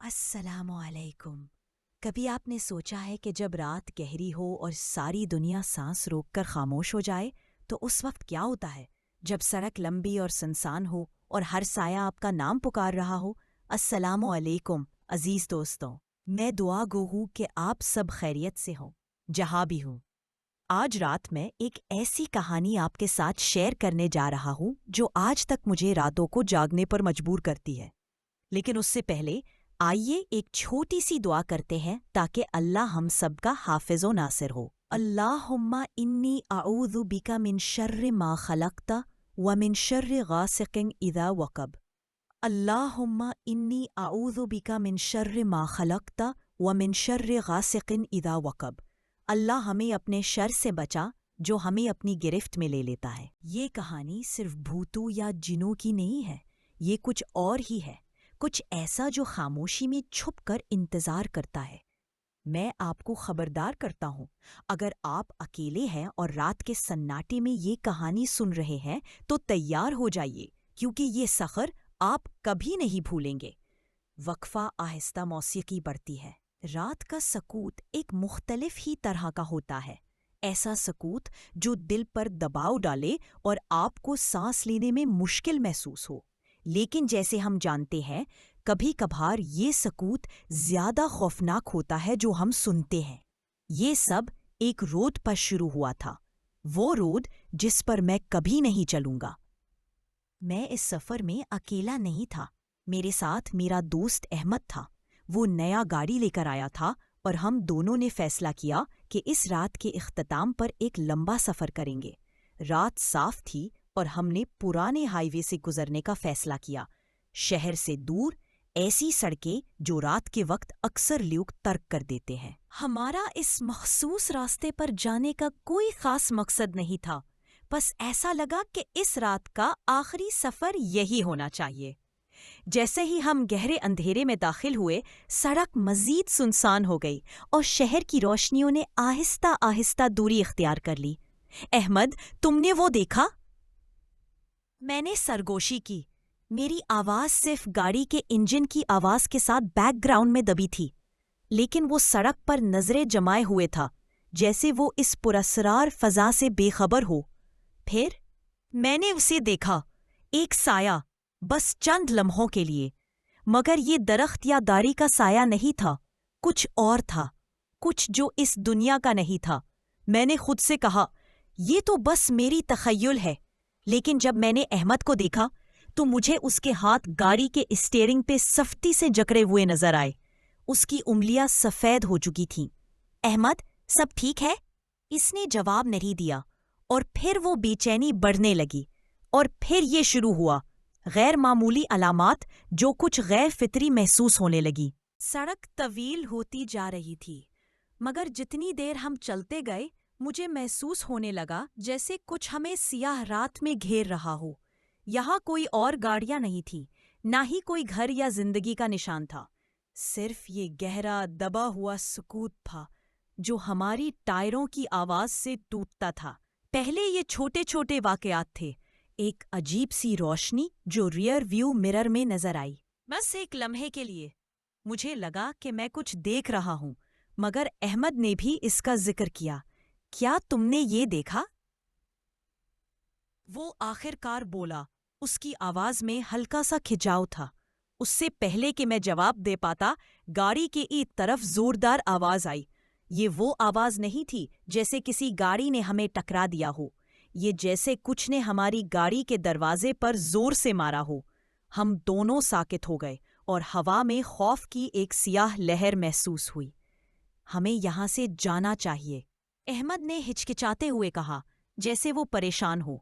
السلام علیکم۔ کبھی آپ نے سوچا ہے کہ جب رات گہری ہو اور ساری دنیا سانس روک کر خاموش ہو جائے تو اس وقت کیا ہوتا ہے؟ جب سڑک لمبی اور سنسان ہو اور ہر سایہ آپ کا نام پکار رہا ہو۔ السلام علیکم عزیز دوستوں، میں دعا گو ہوں کہ آپ سب خیریت سے ہوں جہاں بھی ہوں۔ آج رات میں ایک ایسی کہانی آپ کے ساتھ شیئر کرنے جا رہا ہوں جو آج تک مجھے راتوں کو جاگنے پر مجبور کرتی ہے۔ لیکن اس سے پہلے آئیے ایک چھوٹی سی دعا کرتے ہیں تاکہ اللہ ہم سب کا حافظ و ناصر ہو۔ اللہم انی اعوذ بک من شر ما خلقت ومن شر غاسق اذا وقب۔ اللہم انی اعوذ بک من شر ما خلقت ومن شر غاسق اذا وقب۔ اللہ ہمیں اپنے شر سے بچا جو ہمیں اپنی گرفت میں لے لیتا ہے۔ یہ کہانی صرف بھوتوں یا جنوں کی نہیں ہے، یہ کچھ اور ہی ہے، کچھ ایسا جو خاموشی میں چھپ کر انتظار کرتا ہے۔ میں آپ کو خبردار کرتا ہوں، اگر آپ اکیلے ہیں اور رات کے سناٹے میں یہ کہانی سن رہے ہیں تو تیار ہو جائیے، کیونکہ یہ سفر آپ کبھی نہیں بھولیں گے۔ وقفہ آہستہ موسیقی بڑھتی ہے۔ رات کا سکوت ایک مختلف ہی طرح کا ہوتا ہے، ایسا سکوت جو دل پر دباؤ ڈالے اور آپ کو سانس لینے میں مشکل محسوس ہو۔ لیکن جیسے ہم جانتے ہیں، کبھی کبھار یہ سکوت زیادہ خوفناک ہوتا ہے جو ہم سنتے ہیں۔ یہ سب ایک روڈ پر شروع ہوا تھا، وہ روڈ جس پر میں کبھی نہیں چلوں گا۔ میں اس سفر میں اکیلا نہیں تھا، میرے ساتھ میرا دوست احمد تھا۔ وہ نیا گاڑی لے کر آیا تھا اور ہم دونوں نے فیصلہ کیا کہ اس رات کے اختتام پر ایک لمبا سفر کریں گے۔ رات صاف تھی اور ہم نے پرانے ہائی وے سے گزرنے کا فیصلہ کیا، شہر سے دور، ایسی سڑکیں جو رات کے وقت اکثر لوگ ترک کر دیتے ہیں۔ ہمارا اس مخصوص راستے پر جانے کا کوئی خاص مقصد نہیں تھا، بس ایسا لگا کہ اس رات کا آخری سفر یہی ہونا چاہیے۔ جیسے ہی ہم گہرے اندھیرے میں داخل ہوئے، سڑک مزید سنسان ہو گئی اور شہر کی روشنیوں نے آہستہ آہستہ دوری اختیار کر لی۔ احمد، تم نے وہ دیکھا؟ میں نے سرگوشی کی۔ میری آواز صرف گاڑی کے انجن کی آواز کے ساتھ بیک گراؤنڈ میں دبی تھی، لیکن وہ سڑک پر نظریں جمائے ہوئے تھا، جیسے وہ اس پراسرار فضا سے بے خبر ہو۔ پھر میں نے اسے دیکھا، ایک سایہ، بس چند لمحوں کے لیے، مگر یہ درخت یا گاڑی کا سایہ نہیں تھا، کچھ اور تھا، کچھ جو اس دنیا کا نہیں تھا۔ میں نے خود سے کہا، یہ تو بس میری تخیل ہے، لیکن جب میں نے احمد کو دیکھا تو مجھے اس کے ہاتھ گاڑی کے اسٹیئرنگ پہ سختی سے جکڑے ہوئے نظر آئے۔ اس کی انگلیاں سفید ہو چکی تھیں۔ احمد، سب ٹھیک ہے؟ اس نے جواب نہیں دیا، اور پھر وہ بے چینی بڑھنے لگی، اور پھر یہ شروع ہوا، غیر معمولی علامات جو کچھ غیر فطری محسوس ہونے لگی۔ سڑک طویل ہوتی جا رہی تھی، مگر جتنی دیر ہم چلتے گئے مجھے محسوس ہونے لگا جیسے کچھ ہمیں سیاہ رات میں گھیر رہا ہو۔ یہاں کوئی اور گاڑیاں نہیں تھی، نہ ہی کوئی گھر یا زندگی کا نشان تھا، صرف یہ گہرا دبا ہوا سکوت تھا جو ہماری ٹائروں کی آواز سے ٹوٹتا تھا۔ پہلے یہ چھوٹے چھوٹے واقعات تھے، ایک عجیب سی روشنی جو ریئر ویو مرر میں نظر آئی، بس ایک لمحے کے لیے۔ مجھے لگا کہ میں کچھ دیکھ رہا ہوں، مگر احمد نے بھی اس کا ذکر کیا۔ کیا تم نے یہ دیکھا؟ وہ آخر کار بولا، اس کی آواز میں ہلکا سا کھچاؤ تھا۔ اس سے پہلے کہ میں جواب دے پاتا، گاڑی کے ایک طرف زوردار آواز آئی۔ یہ وہ آواز نہیں تھی جیسے کسی گاڑی نے ہمیں ٹکرا دیا ہو، یہ جیسے کچھ نے ہماری گاڑی کے دروازے پر زور سے مارا ہو۔ ہم دونوں ساکت ہو گئے اور ہوا میں خوف کی ایک سیاہ لہر محسوس ہوئی۔ ہمیں یہاں سے جانا چاہیے، احمد نے ہچکچاتے ہوئے کہا، جیسے وہ پریشان ہو،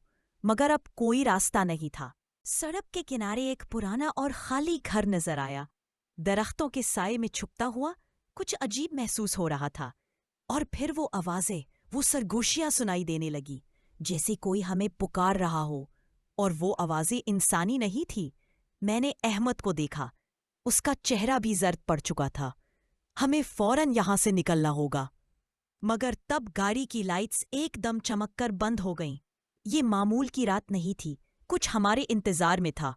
مگر اب کوئی راستہ نہیں تھا۔ سڑک کے کنارے ایک پرانا اور خالی گھر نظر آیا، درختوں کے سائے میں چھپتا ہوا، کچھ عجیب محسوس ہو رہا تھا۔ اور پھر وہ آوازیں، وہ سرگوشیاں سنائی دینے لگی، جیسے کوئی ہمیں پکار رہا ہو، اور وہ آوازیں انسانی نہیں تھی۔ میں نے احمد کو دیکھا، اس کا چہرہ بھی زرد پڑ چکا تھا۔ ہمیں فوراً یہاں سے نکلنا ہوگا۔ مگر تب گاڑی کی لائٹس ایک دم چمک کر بند ہو گئیں۔ یہ معمول کی رات نہیں تھی، کچھ ہمارے انتظار میں تھا۔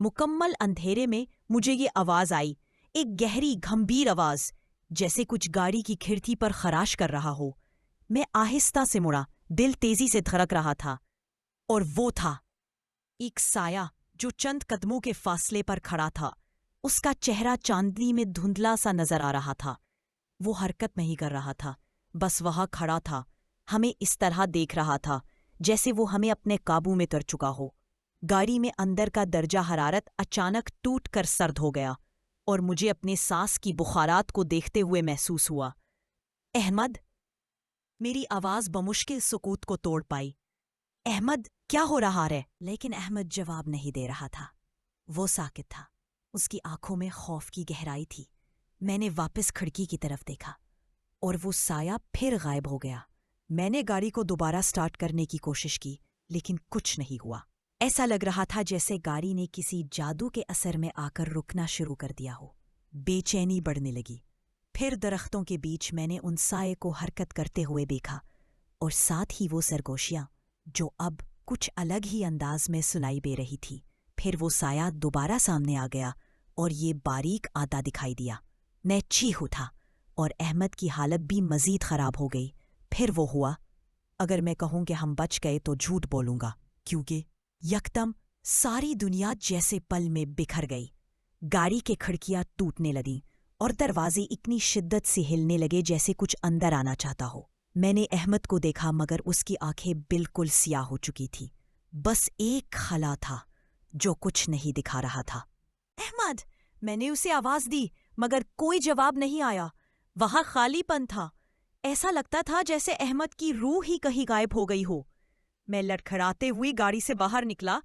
مکمل اندھیرے میں مجھے یہ آواز آئی، ایک گہری گھمبیر آواز، جیسے کچھ گاڑی کی کھڑکی پر خراش کر رہا ہو۔ میں آہستہ سے مڑا، دل تیزی سے دھڑک رہا تھا، اور وہ تھا ایک سایہ جو چند قدموں کے فاصلے پر کھڑا تھا۔ اس کا چہرہ چاندنی میں دھندلا سا نظر آ رہا تھا۔ وہ حرکت نہیں کر رہا تھا، بس وہاں کھڑا تھا، ہمیں اس طرح دیکھ رہا تھا جیسے وہ ہمیں اپنے قابو میں کر چکا ہو۔ گاڑی میں اندر کا درجہ حرارت اچانک ٹوٹ کر سرد ہو گیا، اور مجھے اپنے سانس کی بخارات کو دیکھتے ہوئے محسوس ہوا۔ احمد! میری آواز بمشکل سکوت کو توڑ پائی۔ احمد، کیا ہو رہا ہے؟ لیکن احمد جواب نہیں دے رہا تھا۔ وہ ساکت تھا، اس کی آنکھوں میں خوف کی گہرائی تھی۔ میں نے واپس کھڑکی کی طرف دیکھا، اور وہ سایہ پھر غائب ہو گیا۔ میں نے گاڑی کو دوبارہ سٹارٹ کرنے کی کوشش کی، لیکن کچھ نہیں ہوا۔ ایسا لگ رہا تھا جیسے گاڑی نے کسی جادو کے اثر میں آ کر رکنا شروع کر دیا ہو۔ بے چینی بڑھنے لگی۔ پھر درختوں کے بیچ میں نے ان سائے کو حرکت کرتے ہوئے دیکھا، اور ساتھ ہی وہ سرگوشیاں جو اب کچھ الگ ہی انداز میں سنائی دے رہی تھی۔ پھر وہ سایہ دوبارہ سامنے آ گیا، اور یہ باریک آتا دکھائی دیا۔ میں چیخ اٹھا، اور احمد کی حالت بھی مزید خراب ہو گئی۔ پھر وہ ہوا۔ اگر میں کہوں کہ ہم بچ گئے تو جھوٹ بولوں گا، کیونکہ یکدم ساری دنیا جیسے پل میں بکھر گئی۔ گاڑی کے کھڑکیاں ٹوٹنے لگیں، اور دروازے اتنی شدت سے ہلنے لگے جیسے کچھ اندر آنا چاہتا ہو۔ میں نے احمد کو دیکھا، مگر اس کی آنکھیں بالکل سیاہ ہو چکی تھی۔ بس ایک خلا تھا جو کچھ نہیں دکھا رہا تھا۔ احمد! میں نے اسے آواز دی، مگر کوئی جواب نہیں آیا۔ وہاں خالی پن تھا۔ ایسا لگتا تھا جیسے احمد کی روح ہی کہیں غائب ہو گئی ہو۔ میں لڑکھڑاتے ہوئی گاڑی سے باہر نکلا۔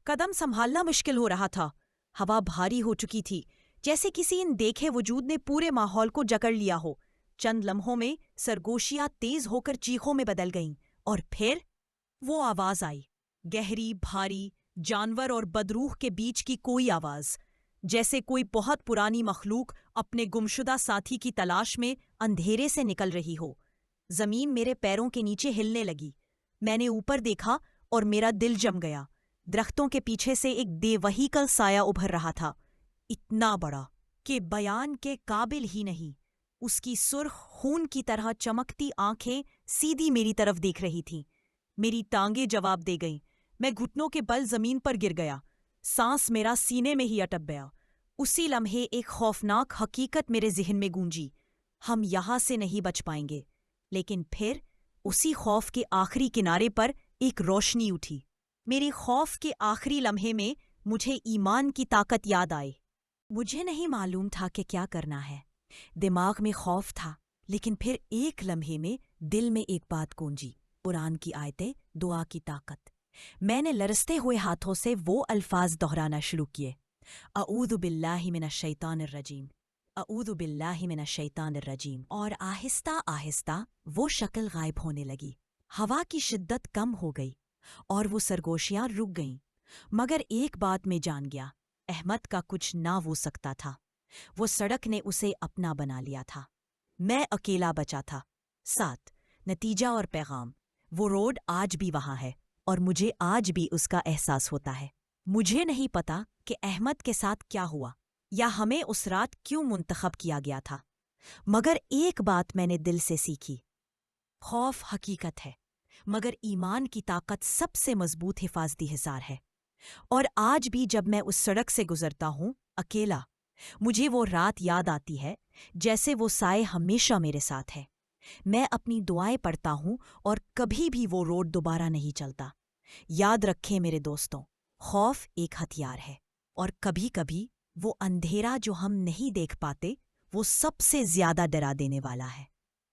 قدم سنبھالنا مشکل ہو رہا تھا۔ ہوا بھاری ہو چکی تھی، جیسے کسی ان دیکھے وجود نے پورے ماحول کو جکڑ لیا ہو۔ چند لمحوں میں سرگوشیاں تیز ہو کر چیخوں میں بدل گئیں، اور پھر وہ آواز آئی، گہری، بھاری، جانور اور بدروح کے بیچ کی کوئی آواز، جیسے کوئی بہت پرانی مخلوق اپنے گمشدہ ساتھی کی تلاش میں اندھیرے سے نکل رہی ہو۔ زمین میرے پیروں کے نیچے ہلنے لگی۔ میں نے اوپر دیکھا، اور میرا دل جم گیا۔ درختوں کے پیچھے سے ایک دیوہی کا سایہ ابھر رہا تھا، اتنا بڑا کہ بیان کے قابل ہی نہیں۔ اس کی سرخ خون کی طرح چمکتی آنکھیں سیدھی میری طرف دیکھ رہی تھیں۔ میری ٹانگیں جواب دے گئیں۔ میں گھٹنوں کے بل زمین پر گر گیا۔ سانس میرا سینے میں ہی اٹک گیا۔ اسی لمحے ایک خوفناک حقیقت میرے ذہن میں گونجی، ہم یہاں سے نہیں بچ پائیں گے۔ لیکن پھر اسی خوف کے آخری کنارے پر ایک روشنی اٹھی۔ میری خوف کے آخری لمحے میں مجھے ایمان کی طاقت یاد آئی۔ مجھے نہیں معلوم تھا کہ کیا کرنا ہے۔ دماغ میں خوف تھا، لیکن پھر ایک لمحے میں دل میں ایک بات گونجی، قرآن کی آیتیں، دعا کی طاقت۔ میں نے لرزتے ہوئے ہاتھوں سے وہ الفاظ دہرانا شروع کیے، اعوذ باللہ من الشیطان الرجیم، اعوذ باللہ من الشیطان الرجیم، اور آہستہ آہستہ وہ شکل غائب ہونے لگی۔ ہوا کی شدت کم ہو گئی، اور وہ سرگوشیاں رک گئیں۔ مگر ایک بات میں جان گیا، احمد کا کچھ نہ ہو سکتا تھا۔ وہ سڑک نے اسے اپنا بنا لیا تھا۔ میں اکیلا بچا تھا۔ ساتھ نتیجہ اور پیغام، وہ روڈ آج بھی وہاں ہے، اور مجھے آج بھی اس کا احساس ہوتا ہے۔ مجھے نہیں پتا کہ احمد کے ساتھ کیا ہوا، یا ہمیں اس رات کیوں منتخب کیا گیا تھا، مگر ایک بات میں نے دل سے سیکھی، خوف حقیقت ہے، مگر ایمان کی طاقت سب سے مضبوط حفاظتی حصار ہے۔ اور آج بھی جب میں اس سڑک سے گزرتا ہوں اکیلا، مجھے وہ رات یاد آتی ہے جیسے وہ سائے ہمیشہ میرے ساتھ ہے۔ میں اپنی دعائیں پڑھتا ہوں، اور کبھی بھی وہ روڈ دوبارہ نہیں چلتا۔ یاد رکھیں میرے دوستوں، خوف ایک ہتھیار ہے، اور کبھی کبھی وہ اندھیرا جو ہم نہیں دیکھ پاتے، وہ سب سے زیادہ ڈرا دینے والا ہے۔